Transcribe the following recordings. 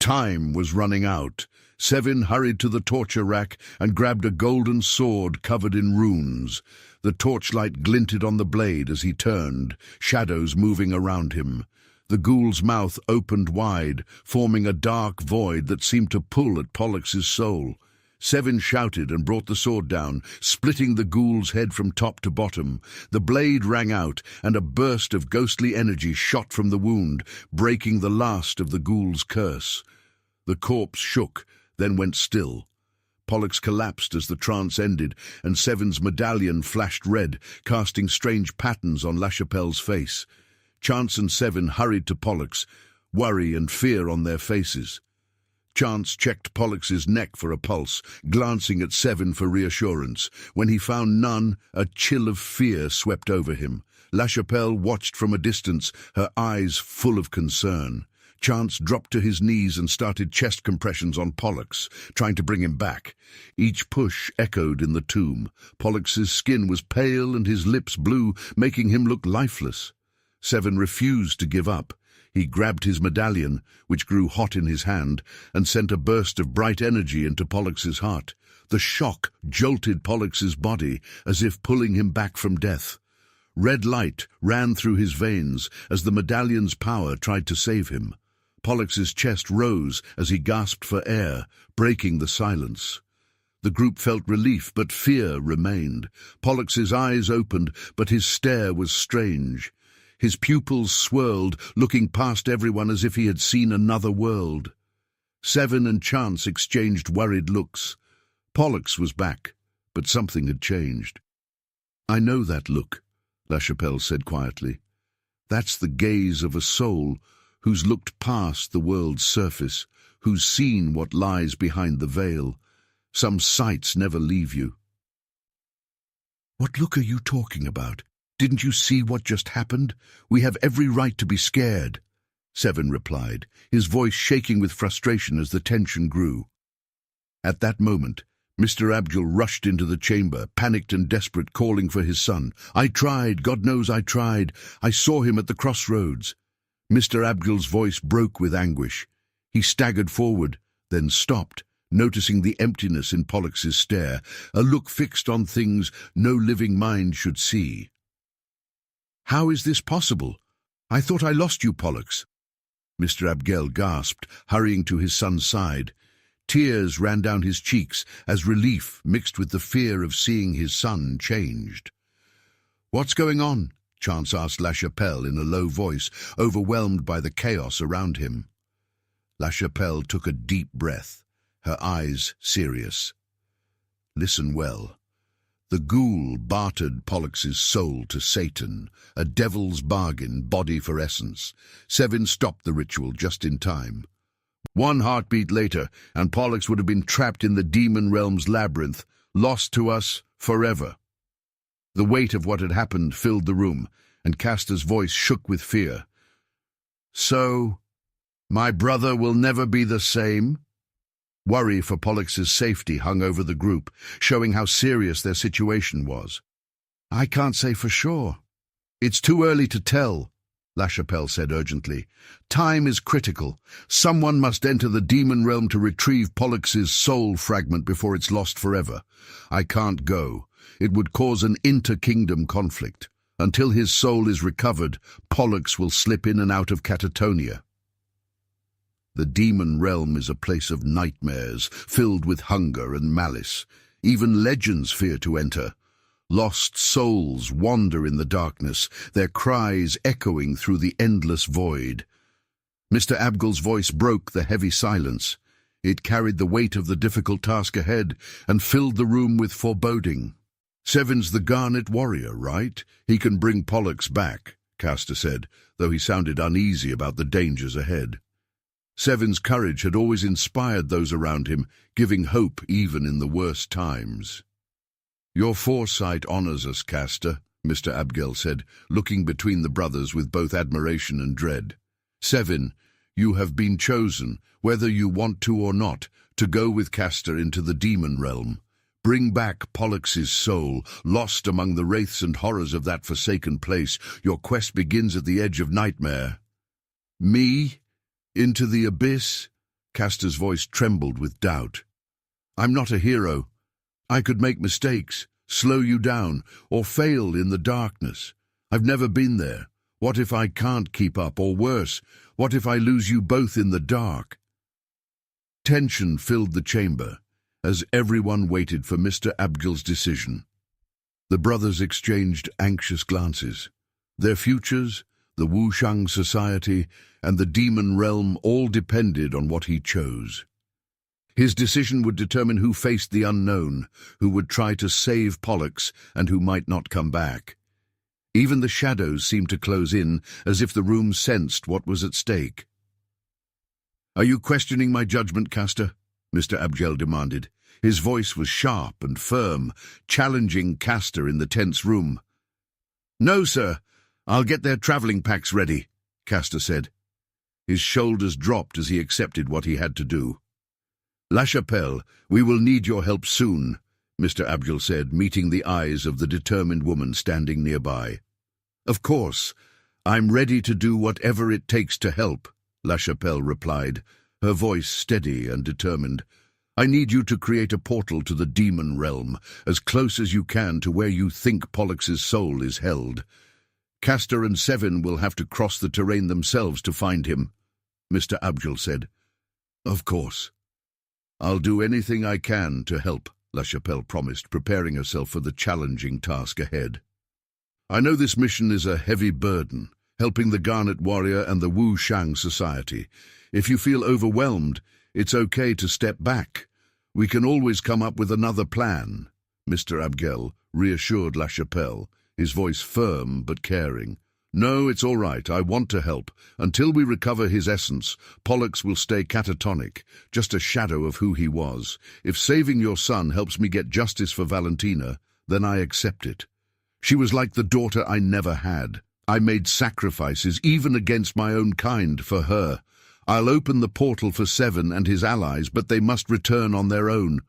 Time was running out. Sevyn hurried to the torture rack and grabbed a golden sword covered in runes. The torchlight glinted on the blade as he turned, shadows moving around him. The ghoul's mouth opened wide, forming a dark void that seemed to pull at Pollux's soul. Sevyn shouted and brought the sword down, splitting the ghoul's head from top to bottom. The blade rang out, and a burst of ghostly energy shot from the wound, breaking the last of the ghoul's curse. The corpse shook, then went still. Pollux collapsed as the trance ended, and Sevyn's medallion flashed red, casting strange patterns on LaChapelle's face. Chance and Sevyn hurried to Pollux, worry and fear on their faces. Chance checked Pollux's neck for a pulse, glancing at Sevyn for reassurance. When he found none, a chill of fear swept over him. LaChapelle watched from a distance, her eyes full of concern. Chance dropped to his knees and started chest compressions on Pollux, trying to bring him back. Each push echoed in the tomb. Pollux's skin was pale and his lips blue, making him look lifeless. Sevyn refused to give up. He grabbed his medallion, which grew hot in his hand, and sent a burst of bright energy into Pollux's heart. The shock jolted Pollux's body, as if pulling him back from death. Red light ran through his veins as the medallion's power tried to save him. Pollux's chest rose as he gasped for air, breaking the silence. The group felt relief, but fear remained. Pollux's eyes opened, but his stare was strange. His pupils swirled, looking past everyone as if he had seen another world. Sevyn and Chance exchanged worried looks. Pollux was back, but something had changed. "I know that look," LaChapelle said quietly. "That's the gaze of a soul who's looked past the world's surface, who's seen what lies behind the veil. Some sights never leave you." "What look are you talking about? Didn't you see what just happened? We have every right to be scared," Sevyn replied, his voice shaking with frustration as the tension grew. At that moment, Mr. Abgel rushed into the chamber, panicked and desperate, calling for his son. "I tried, God knows I tried. I saw him at the crossroads." Mr. Abgel's voice broke with anguish. He staggered forward, then stopped, noticing the emptiness in Pollux's stare, a look fixed on things no living mind should see. "How is this possible? I thought I lost you, Pollux." Mr. Abgel gasped, hurrying to his son's side. Tears ran down his cheeks as relief mixed with the fear of seeing his son changed. "What's going on?" Chance asked LaChapelle in a low voice, overwhelmed by the chaos around him. LaChapelle took a deep breath, her eyes serious. "Listen well. The ghoul bartered Pollux's soul to Satan, a devil's bargain, body for essence. Sevyn stopped the ritual just in time. One heartbeat later, and Pollux would have been trapped in the demon realm's labyrinth, lost to us forever." The weight of what had happened filled the room, and Castor's voice shook with fear. "So, my brother will never be the same?" Worry for Pollux's safety hung over the group, showing how serious their situation was. "I can't say for sure. It's too early to tell," LaChapelle said urgently. "Time is critical. Someone must enter the demon realm to retrieve Pollux's soul fragment before it's lost forever. I can't go. It would cause an inter-kingdom conflict. Until his soul is recovered, Pollux will slip in and out of Catatonia. The demon realm is a place of nightmares, filled with hunger and malice. Even legends fear to enter. Lost souls wander in the darkness, their cries echoing through the endless void." Mr. Abgel's voice broke the heavy silence. It carried the weight of the difficult task ahead and filled the room with foreboding. "Sevyn's the Garnet Warrior, right? He can bring Pollux back," Castor said, though he sounded uneasy about the dangers ahead. Sevyn's courage had always inspired those around him, giving hope even in the worst times. "Your foresight honors us, Castor," Mr. Abgel said, looking between the brothers with both admiration and dread. "Sevyn, you have been chosen, whether you want to or not, to go with Castor into the demon realm. Bring back Pollux's soul, lost among the wraiths and horrors of that forsaken place. Your quest begins at the edge of nightmare." "Me? Into the abyss?" Castor's voice trembled with doubt. "I'm not a hero. I could make mistakes, slow you down, or fail in the darkness. I've never been there. What if I can't keep up, or worse, what if I lose you both in the dark?" Tension filled the chamber as everyone waited for Mr. Abgel's decision. The brothers exchanged anxious glances. Their futures, the Wu Shang Society, and the demon realm all depended on what he chose. His decision would determine who faced the unknown, who would try to save Pollux, and who might not come back. Even the shadows seemed to close in, as if the room sensed what was at stake. "Are you questioning my judgment, Castor?" Mr. Abgel demanded. His voice was sharp and firm, challenging Castor in the tense room. "No, sir. I'll get their traveling packs ready," Castor said. His shoulders dropped as he accepted what he had to do. "La Chapelle, we will need your help soon," Mr. Abgel said, meeting the eyes of the determined woman standing nearby. "Of course. I'm ready to do whatever it takes to help," La Chapelle replied, her voice steady and determined. "I need you to create a portal to the demon realm, as close as you can to where you think Pollux's soul is held. Castor and Sevyn will have to cross the terrain themselves to find him," Mr. Abgel said. "Of course. I'll do anything I can to help," La Chapelle promised, preparing herself for the challenging task ahead. "I know this mission is a heavy burden, helping the Garnet Warrior and the Wu Shang Society. If you feel overwhelmed, it's okay to step back. We can always come up with another plan," Mr. Abgel reassured La Chapelle, his voice firm but caring. "No, it's all right. I want to help. Until we recover his essence, Pollux will stay catatonic, just a shadow of who he was. If saving your son helps me get justice for Valentina, then I accept it. She was like the daughter I never had. I made sacrifices, even against my own kind, for her. I'll open the portal for Sevyn and his allies, but they must return on their own.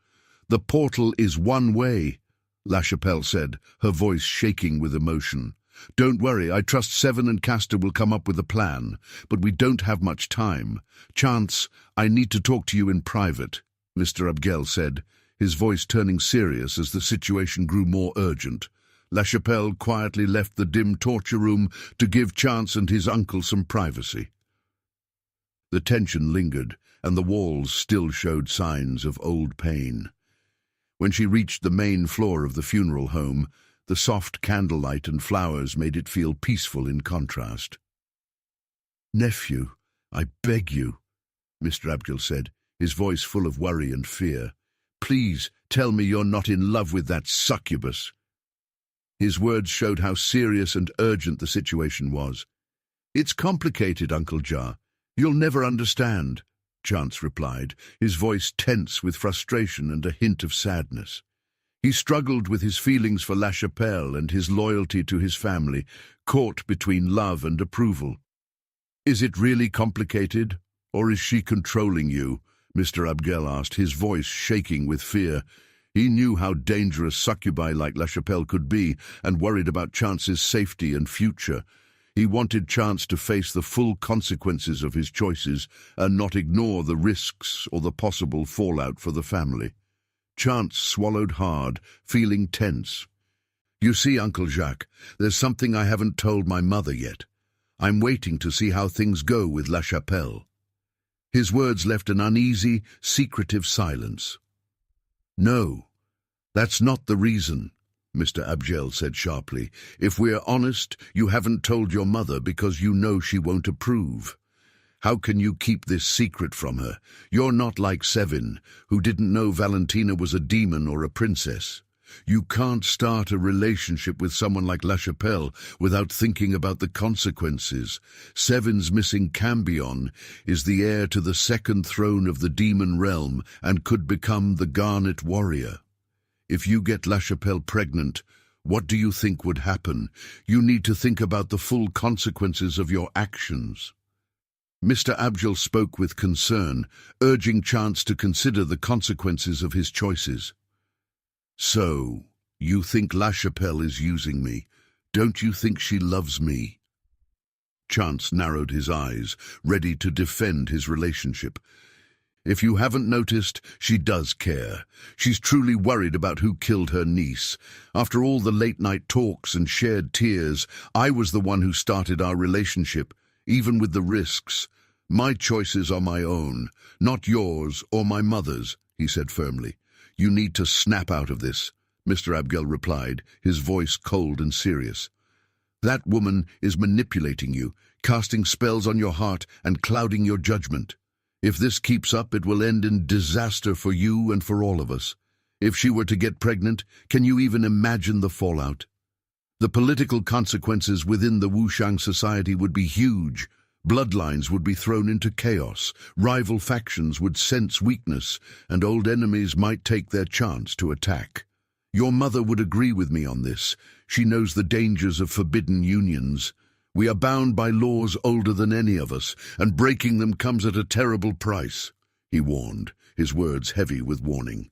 The portal is one way," La Chapelle said, her voice shaking with emotion. "Don't worry, I trust Sevyn and Castor will come up with a plan, but we don't have much time. Chance, I need to talk to you in private," Mr. Abgel said, his voice turning serious as the situation grew more urgent. La Chapelle quietly left the dim torture room to give Chance and his uncle some privacy. The tension lingered, and the walls still showed signs of old pain. When she reached the main floor of the funeral home, the soft candlelight and flowers made it feel peaceful in contrast. "Nephew, I beg you," Mr. Abgel said, his voice full of worry and fear. "Please tell me you're not in love with that succubus." His words showed how serious and urgent the situation was. "It's complicated, Uncle Ja. You'll never understand," Chance replied, his voice tense with frustration and a hint of sadness. He struggled with his feelings for La Chapelle and his loyalty to his family, caught between love and approval. "Is it really complicated, or is she controlling you?" Mr. Abgel asked, his voice shaking with fear. He knew how dangerous succubi like La Chapelle could be, and worried about Chance's safety and future. He wanted Chance to face the full consequences of his choices and not ignore the risks or the possible fallout for the family. Chance swallowed hard, feeling tense. "You see, Uncle Jacques, there's something I haven't told my mother yet. I'm waiting to see how things go with La Chapelle." His words left an uneasy, secretive silence. "No, that's not the reason," Mr. Abgel said sharply. "If we're honest, you haven't told your mother because you know she won't approve. How can you keep this secret from her? You're not like Sevyn, who didn't know Valentina was a demon or a princess. You can't start a relationship with someone like La Chapelle without thinking about the consequences. Sevyn's missing Cambion is the heir to the second throne of the demon realm and could become the Garnet Warrior. If you get La Chapelle pregnant, what do you think would happen? You need to think about the full consequences of your actions." Mr. Abgel spoke with concern, urging Chance to consider the consequences of his choices. "So, you think La Chapelle is using me? Don't you think she loves me?" Chance narrowed his eyes, ready to defend his relationship. If you haven't noticed, she does care. She's truly worried about who killed her niece. After all the late-night talks and shared tears, I was the one who started our relationship, even with the risks. My choices are my own, not yours or my mother's, he said firmly. You need to snap out of this, Mr. Abgel replied, his voice cold and serious. That woman is manipulating you, casting spells on your heart and clouding your judgment. If this keeps up, it will end in disaster for you and for all of us. If she were to get pregnant, can you even imagine the fallout? The political consequences within the Wu Shang Society would be huge. Bloodlines would be thrown into chaos, rival factions would sense weakness, and old enemies might take their chance to attack. Your mother would agree with me on this. She knows the dangers of forbidden unions. We are bound by laws older than any of us, and breaking them comes at a terrible price, he warned, his words heavy with warning.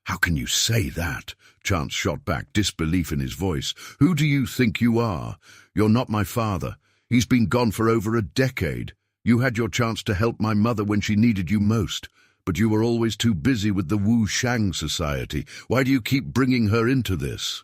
How can you say that? Chance shot back, disbelief in his voice. Who do you think you are? You're not my father. He's been gone for over a decade. You had your chance to help my mother when she needed you most, but you were always too busy with the Wu Shang Society. Why do you keep bringing her into this?